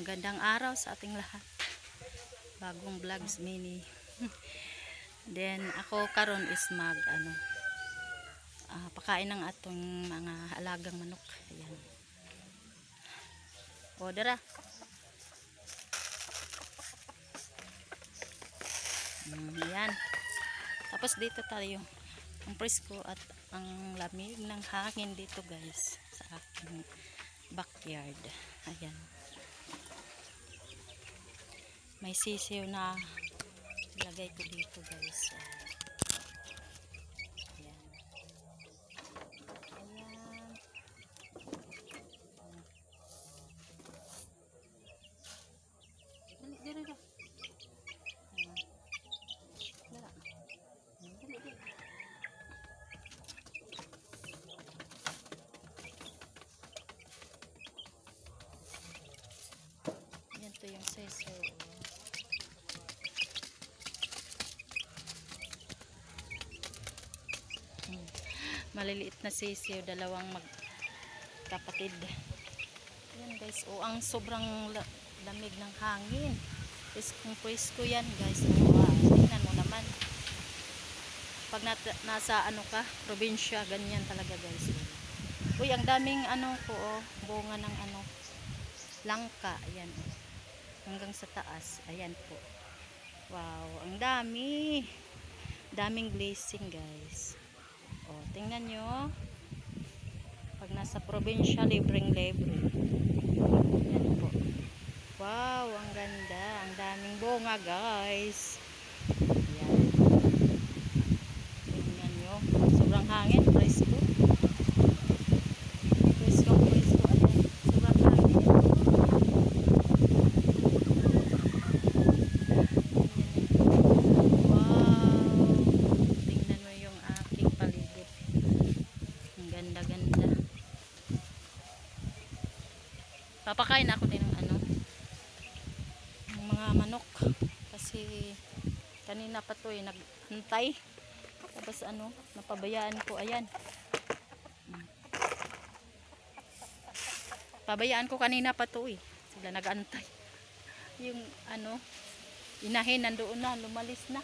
Magandang araw sa ating lahat. Bagong vlogs mini. Then ako karon is pakain ng atong mga alagang manok. Ayan. O dara. Ayan. Tapos dito tayo. Ang presko at ang lamig ng hangin dito guys sa aking backyard. Ayan. May sisiw na ilagay ko dito guys. Ayan. Ayan. Dali, dali, dali. Yan to yung sisiw. Maliliit na sisiw, dalawang magkapatid. Yan guys, ang sobrang lamig ng hangin. Presko yan guys. Tingnan mo naman. Pag nasa probinsya, ganyan talaga guys. Uy, ang daming bunga ng langka. Ayan. Hanggang sa taas. Ayan po. Wow, ang dami. Daming blessing guys. Tingnan nyo. Pag nasa probinsya, libreng-libre. Yan po. Wow, ang ganda. Ang daming bunga guys. Yan. Tingnan nyo. Sobrang hangin. Presko. Presko. Ayan. Sobrang hangin. Ganda. Papakain ako din ng mga manok kasi kanina pa to nagantay. Tapos napabayaan ko. Ayan. Pabayaan ko kanina pa to sila nagantay. Yung inahin nandoon na, lumalis na.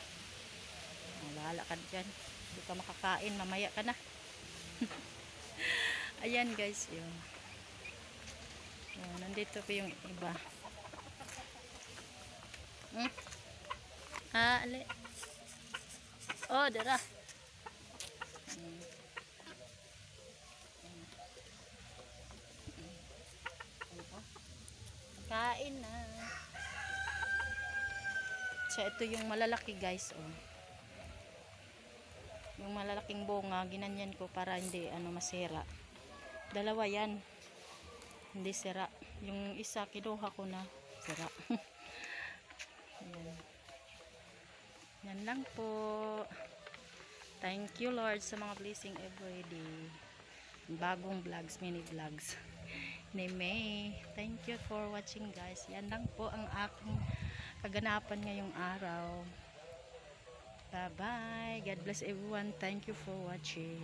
Bahala ka dyan. Hindi ka makakain, mamaya ka na. Ayan guys, yun. Nandito pa yung iba. Ali. Dara. Kain na. So ito yung malalaki guys, yung malalaking bunga, ginanyan ko para hindi masira. Dalawa yan, hindi sira. Yung isa kinuha ko na sira. Ayan. Yan lang po. Thank you Lord sa mga blessing everyday. Bagong vlogs, mini vlogs ni May. Thank you for watching guys. Yan lang po ang aking kaganapan ngayong araw. Bye bye. God bless everyone. Thank you for watching.